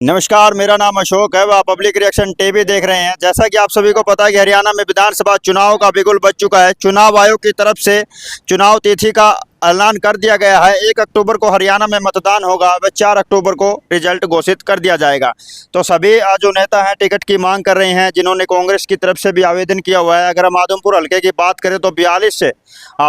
नमस्कार, मेरा नाम अशोक है। वह पब्लिक रिएक्शन टीवी देख रहे हैं। जैसा कि आप सभी को पता है कि हरियाणा में विधानसभा चुनाव का बिगुल बज चुका है। चुनाव आयोग की तरफ से चुनाव तिथि का ऐलान कर दिया गया है। 1 अक्टूबर को हरियाणा में मतदान होगा व 4 अक्टूबर को रिजल्ट घोषित कर दिया जाएगा। तो सभी जो नेता हैं टिकट की मांग कर रहे हैं, जिन्होंने कांग्रेस की तरफ से भी आवेदन किया हुआ है। अगर हम आदमपुर हल्के की बात करें तो 42 से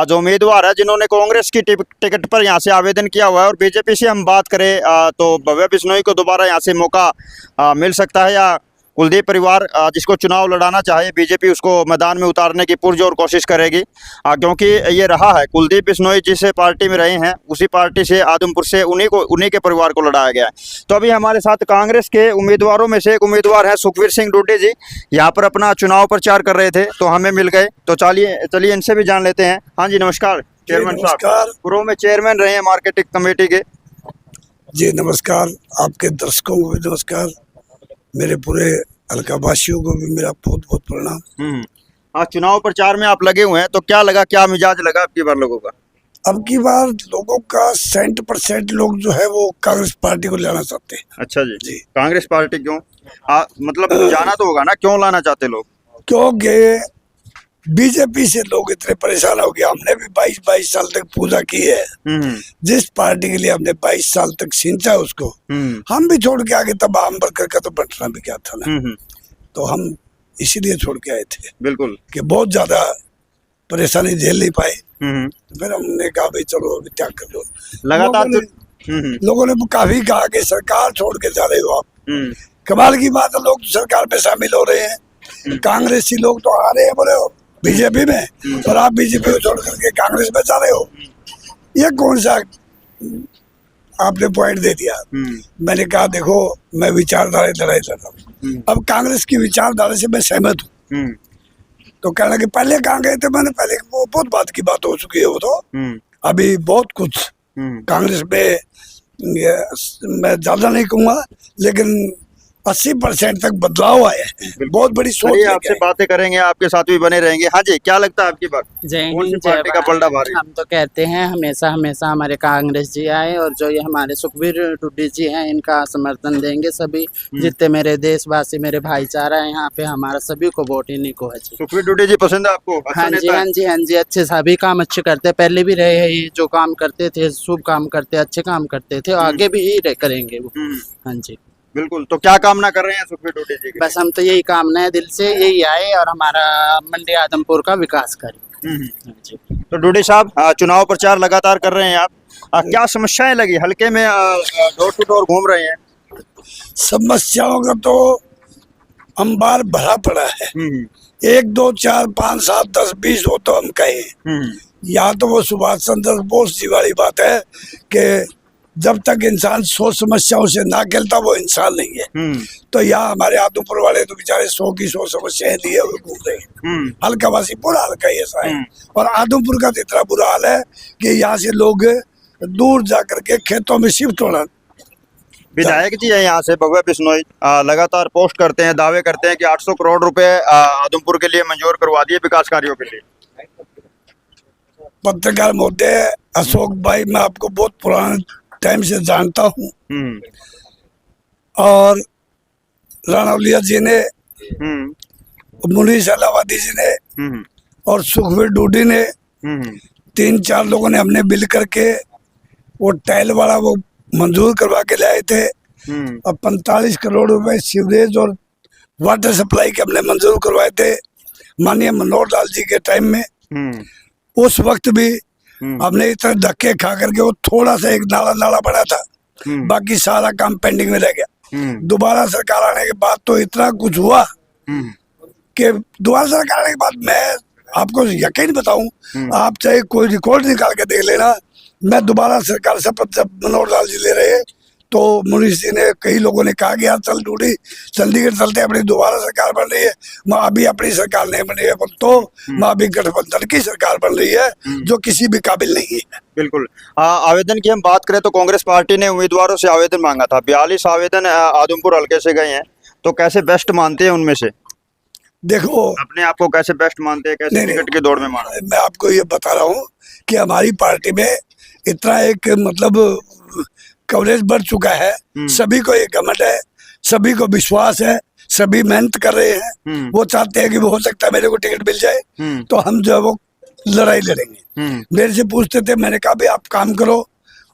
जो उम्मीदवार है जिन्होंने कांग्रेस की टिकट पर यहाँ से आवेदन किया हुआ है। और बीजेपी से हम बात करें तो भव्य बिश्नोई को दोबारा यहाँ से मौका मिल सकता है, या कुलदीप परिवार जिसको चुनाव लड़ाना चाहे बीजेपी उसको मैदान में उतारने की पुरजोर कोशिश करेगी, क्योंकि ये रहा है कुलदीप बिश्नोई जिस पार्टी में रहे हैं उसी पार्टी से आदमपुर से उन्हीं के परिवार को लड़ाया गया है। तो अभी हमारे साथ कांग्रेस के उम्मीदवारों में से एक उम्मीदवार है सुखवीर सिंह डूडी जी, यहाँ पर अपना चुनाव प्रचार कर रहे थे तो हमें मिल गए। तो चलिए इनसे भी जान लेते हैं। हाँ जी, नमस्कार चेयरमैन साहब। पूर्व में चेयरमैन रहे हैं मार्केटिंग कमेटी के। जी नमस्कार, आपके दर्शकों को भी नमस्कार, मेरे पूरे हल्का वासियों को भी मेरा बहुत बहुत प्रणाम। हाँ, चुनाव प्रचार में आप लगे हुए हैं तो क्या लगा, क्या मिजाज लगा आपकी बार लोगों का? अब की बार लोगों का 60% लोग जो है वो कांग्रेस पार्टी को लाना चाहते हैं। अच्छा जी। कांग्रेस पार्टी क्यों? मतलब जाना तो होगा ना, क्यों लाना चाहते लोग? क्योंकि बीजेपी से लोग इतने परेशान हो गए। हमने भी 22 साल तक पूजा की है। जिस पार्टी के लिए हमने 22 साल तक सिंचा उसको हम भी छोड़ के आगे, तब आम बरकर का तो बंटना भी क्या था ना। तो हम इसीलिए छोड़ के आए थे। बिल्कुल, कि बहुत ज्यादा परेशानी झेल नहीं पाए। तो फिर हमने कहा भाई चलो अभी त्याग कर दो। लगातार लोगों ने काफी कहा कि सरकार छोड़ के जा रहे हो आप। कमाल की बात है, लोग सरकार में शामिल हो रहे हैं। कांग्रेसी लोग तो आ रहे हैं बोले बीजेपी में, और आप बीजेपी को छोड़ करके कांग्रेस में जा रहे हो। ये कौन सा आपने पॉइंट दे दिया। मैंने कहा देखो, मैं विचारधारा लड़ाई लड़ रहा हूँ। अब कांग्रेस की विचारधारा से मैं सहमत हूँ। तो कहना कि पहले कहाँ गए थे, मैंने पहले वो बहुत बात की बात हो चुकी है वो तो। अभी बहुत कुछ कांग्रेस में मैं ज्यादा नहीं कहूँगा, लेकिन 80% तक बदलाव आया है। बहुत बड़ी सोच। आपसे बातें करेंगे, आपके साथ भी बने रहेंगे। हाँ जी, क्या लगता है आपकी बात? कौन सी पार्टी का पलड़ा भारी? हम तो कहते हैं हमेशा हमेशा हमारे कांग्रेस जी आए, और जो ये हमारे सुखवीर डूडी जी हैं इनका समर्थन देंगे सभी। जितने मेरे देशवासी, मेरे भाईचारा है यहाँ पे, हमारा सभी को वोट इन्हीं को है जी। सुखवीर डूडी जी पसंद है आपको? हाँ जी, हाँ जी, हाँ जी, अच्छे सभी काम अच्छे करते, पहले भी रहे हैं, जो काम करते थे शुभ काम करते, अच्छे काम करते थे, आगे भी करेंगे वो। हाँ जी बिल्कुल। तो क्या कामना कर रहे हैं सुखवीर डूडी जी? बस हम तो यही कामना है, दिल से यही आए और हमारा मंडी आदमपुर का विकास करें। तो डूडी साहब, चुनाव प्रचार लगातार कर रहे हैं आप, क्या समस्याएं लगी हल्के में? डोर टू डोर घूम रहे हैं। समस्याओं का तो अंबार भरा पड़ा है। 1 2 4 5 7 10 20 हो तो हम कहें। या तो वो सुभाष चंद्र बोस जी वाली बात है कि जब तक इंसान 100 समस्याओं से ना खेलता वो इंसान नहीं है। तो यहाँ हमारे आदमपुर वाले तो बेचारे 100 की 100 समस्याएं लिए हुए घूम रहे हैं। हल्का वासी पूरा हल्का ही ऐसा है। और आदमपुर का तो इतना बुरा हाल है कि यहाँ से लोग दूर जा करके खेतों में शिफ्ट होना। विधायक जी है यहाँ से भव्य बिश्नोई, लगातार पोस्ट करते हैं, दावे करते हैं कि 800 करोड़ रुपए आदमपुर के लिए मंजूर करवा दिए विकास कार्यों के लिए। पत्रकार महोदय अशोक भाई, मैं आपको बहुत पुराने टाइम से जानता हूँ, और राणौलिया जी ने, मुनीष अलावादी जी ने और सुखवीर डूडी ने, 3-4 लोगों ने हमने मिल करके वो टाइल वाला वो मंजूर करवा के लाए थे। और 45 करोड़ रुपए सीवरेज और वाटर सप्लाई के हमने मंजूर करवाए थे माननीय मनोहर लाल जी के टाइम में। उस वक्त भी हमने इतना धक्के खा करके वो थोड़ा सा एक नाला बना था, बाकी सारा काम पेंडिंग में रह गया। दोबारा सरकार आने के बाद तो इतना कुछ हुआ कि दोबारा सरकार आने के बाद मैं आपको यकीन बताऊं, आप चाहे कोई रिकॉर्ड निकाल के देख लेना, मैं दोबारा सरकार से जब मनोहर लाल जी ले रहे तो मुनीष जी ने, कई लोगों ने कहा कि यार चल डूडी चंडीगढ़ चलते, अपनी दोबारा सरकार बन रही है। माँ अभी अपनी सरकार नहीं बन रही है, तो माँ अभी गठबंधन की सरकार बन रही है जो किसी भी काबिल नहीं है। बिल्कुल। आवेदन की हम बात करें तो कांग्रेस पार्टी ने उम्मीदवारों से आवेदन मांगा था। 42 आवेदन आदमपुर हल्के से गए हैं, तो कैसे बेस्ट मानते हैं उनमें से? देखो, अपने आप को कैसे बेस्ट मानते हैं, कैसे टिकट की दौड़ में मानते हैं? मैं आपको ये बता रहा हूँ कि हमारी पार्टी में इतना एक मतलब कवरेज बढ़ चुका है, सभी को ये घमंड है। सभी को विश्वास है, सभी मेहनत कर रहे हैं। वो चाहते हैं कि वो हो सकता है मेरे को टिकट मिल जाए तो हम जो है वो लड़ाई लड़ेंगे। मेरे से पूछते थे, मैंने कहा भाई आप काम करो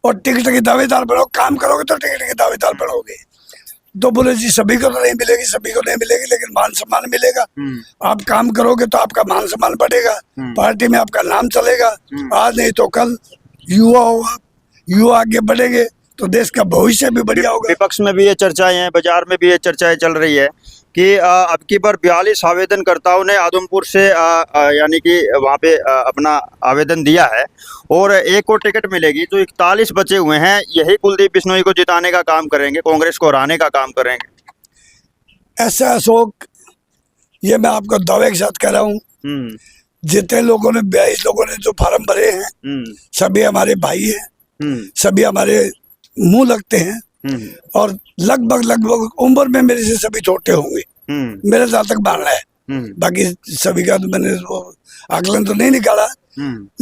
और टिकट के दावेदार बनो, काम करोगे तो टिकट के दावेदार बनोगे। तो बोले जी सभी को तो नहीं मिलेगी, सभी को नहीं मिलेगी, लेकिन मान सम्मान मिलेगा। आप काम करोगे तो आपका मान सम्मान बढ़ेगा, पार्टी में आपका नाम चलेगा। आज नहीं तो कल युवा होगा, युवा आगे बढ़ेंगे तो देश का भविष्य भी बढ़िया होगा। विपक्ष में भी ये चर्चाएं हैं, बाजार में भी ये चर्चाएं चल रही है कि अब की बार 42 आवेदनकर्ताओं ने आदमपुर से यानी कि वहाँ पे अपना आवेदन दिया है और एक को टिकट मिलेगी, तो 41 बचे हुए हैं। यही कुलदीप बिश्नोई को जिताने का काम करेंगे, कांग्रेस को हराने का काम करेंगे। ऐसा अशोक, ये मैं आपको दावे के साथ कह रहा हूँ, जितने लोगों ने 22 लोगों ने जो फार्म भरे हैं सभी हमारे भाई हैं, सभी हमारे मुंह लगते हैं और लगभग उम्र में मेरे से सभी छोटे होंगे, मेरे जहाँ तक मानना है। बाकी सभी का तो मैंने वो आकलन तो नहीं निकाला,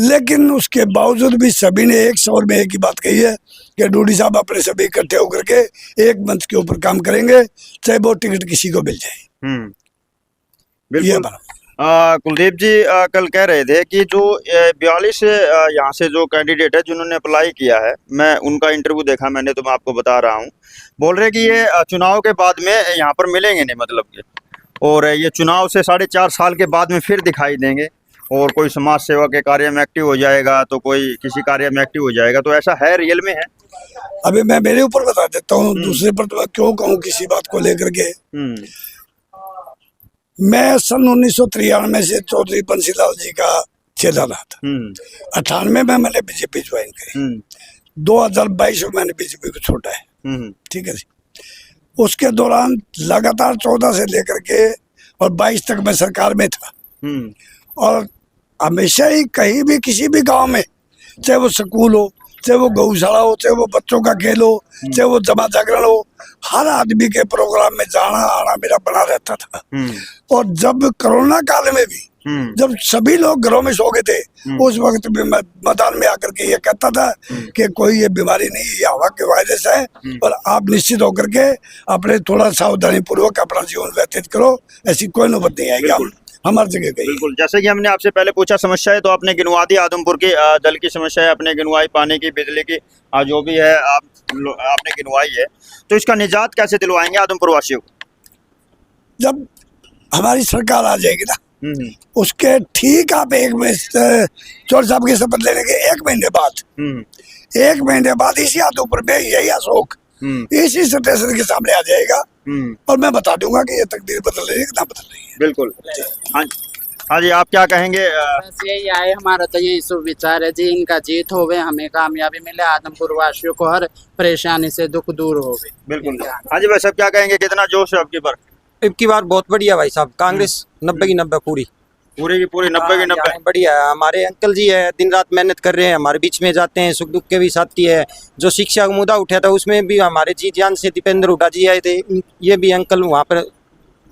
लेकिन उसके बावजूद भी सभी ने एक स्वर में एक ही बात कही है कि डूडी साहब अपने सभी इकट्ठे होकर के एक मंच के ऊपर काम करेंगे, चाहे वो टिकट किसी को मिल जाए। बिल्कुल। कुलदीप जी कल कह रहे थे कि जो 42 यहाँ से जो कैंडिडेट है जिन्होंने अप्लाई किया है, मैं उनका इंटरव्यू देखा मैंने, तो मैं आपको बता रहा हूँ। बोल रहे कि ये चुनाव के बाद में यहाँ पर मिलेंगे नहीं, मतलब कि, और ये चुनाव से 4.5 साल के बाद में फिर दिखाई देंगे और कोई समाज सेवा के कार्य में एक्टिव हो जाएगा तो कोई किसी कार्य में एक्टिव हो जाएगा। तो ऐसा है, रियल में है? अभी मैं मेरे ऊपर बता देता हूँ, दूसरे पर तो मैं क्यों कहूँ किसी बात को लेकर के। मैं सन 1993 से चौधरी बंसीलाल जी का चेला रहा था। 98 में मैंने बीजेपी ज्वाइन करी, 2022 में मैंने बीजेपी को छोड़ा है। ठीक है जी। उसके दौरान लगातार 14 से लेकर के और 22 तक मैं सरकार में था और हमेशा ही कहीं भी किसी भी गांव में, चाहे वो स्कूल हो, चाहे वो गौशाला हो, चाहे वो बच्चों का खेल हो, चाहे वो जमा जागरण हो, हर आदमी के प्रोग्राम में जाना आना मेरा बना रहता था। और जब कोरोना काल में भी जब सभी लोग घरों में सो गए थे, उस वक्त भी मैं मैदान में आकर के ये कहता था कि कोई ये बीमारी नहीं, ये हवा के वायरस है और आप निश्चित होकर के अपने थोड़ा सावधानी पूर्वक अपना जीवन व्यतीत करो, ऐसी कोई नौबत नहीं आएगी हमारी जगह कहीं। बिल्कुल, जैसे कि हमने आपसे पहले पूछा समस्याएं, तो आपने गिनवा दी आदमपुर की जल की समस्या आपने गिनवाई, पानी की, बिजली की, जो भी है आपने गिनवाई है। तो इसका निजात कैसे दिलवाएंगे आदमपुर वासियों को? जब हमारी सरकार आ जाएगी ना, उसके ठीक आप एक महीने चौधरी साहब की शपथ लेने के 1 महीने बाद, 1 महीने बाद इसी आदमपुर में यही अशोक इसी स्टेशन के सामने आ जाएगा और मैं बता दूंगा कि ये तकदीर बदल रही है कि ना बदल रही है। बिल्कुल। हाँ जी, आप क्या कहेंगे? बस यही आए, हमारा तो यही शुभ विचार है जी, इनका जीत होवे, हमें कामयाबी मिले, आदमपुर वासियों को हर परेशानी से दुख दूर होवे। बिल्कुल। हाँ जी भाई साहब, क्या कहेंगे, कितना जोश है आपकी बार? इनकी बार बहुत बढ़िया भाई साहब, कांग्रेस 90 की 90 पूरी की पूरी 90 की 90 बढ़िया है। हमारे अंकल जी है, दिन रात मेहनत कर रहे हैं, हमारे बीच में जाते हैं, सुख दुख के भी साथी है। जो शिक्षा का मुद्दा उठा था उसमें भी हमारे जी जान से दीपेंद्र हुड्डा जी आए थे, ये भी अंकल वहाँ पर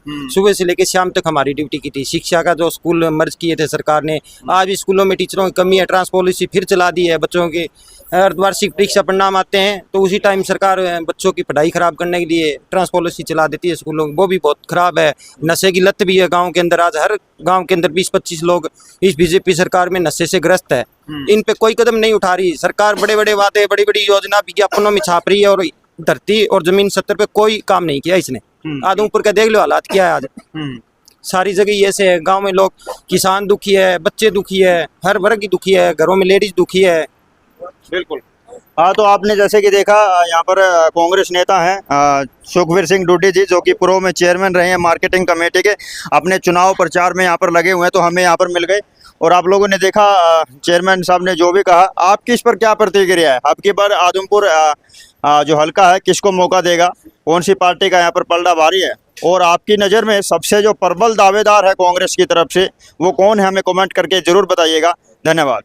सुबह से लेकर शाम तक हमारी ड्यूटी की थी। शिक्षा का जो स्कूल मर्ज किए थे सरकार ने, आज भी स्कूलों में टीचरों की कमी है, ट्रांस पॉलिसी फिर चला दी है। बच्चों के अर्धवार्षिक परीक्षा परिणाम आते हैं तो उसी टाइम सरकार बच्चों की पढ़ाई खराब करने के लिए ट्रांस पॉलिसी चला देती है स्कूलों में, वो भी बहुत खराब है। नशे की लत भी है गाँव के अंदर, आज हर गाँव के अंदर 20-25 लोग इस बीजेपी सरकार में नशे से ग्रस्त है। इन पे कोई कदम नहीं उठा रही सरकार, बड़े बड़े वादे, बड़ी बड़ी योजना विज्ञापनों में छाप रही है और धरती और जमीन सत्तर पे कोई काम नहीं किया इसने। आदमपुर का देख लो हालात क्या है आज, सारी जगह ऐसे है। गांव में लोग, किसान दुखी है, बच्चे दुखी है, हर वर्ग की दुखी है, घरों में लेडीज दुखी है। बिल्कुल। हाँ, तो आपने जैसे कि देखा यहाँ पर कांग्रेस नेता हैं सुखवीर सिंह डूडी जी, जो कि पूर्व में चेयरमैन रहे हैं मार्केटिंग कमेटी के, अपने चुनाव प्रचार में यहाँ पर लगे हुए हैं, तो हमें यहाँ पर मिल गए और आप लोगों ने देखा चेयरमैन साहब ने जो भी कहा। आपकी इस पर क्या प्रतिक्रिया है? आपकी बार आदमपुर जो हल्का है किसको मौका देगा, कौन सी पार्टी का यहाँ पर पलड़ा भारी है, और आपकी नज़र में सबसे जो प्रबल दावेदार है कांग्रेस की तरफ से वो कौन है, हमें कमेंट करके ज़रूर बताइएगा। धन्यवाद।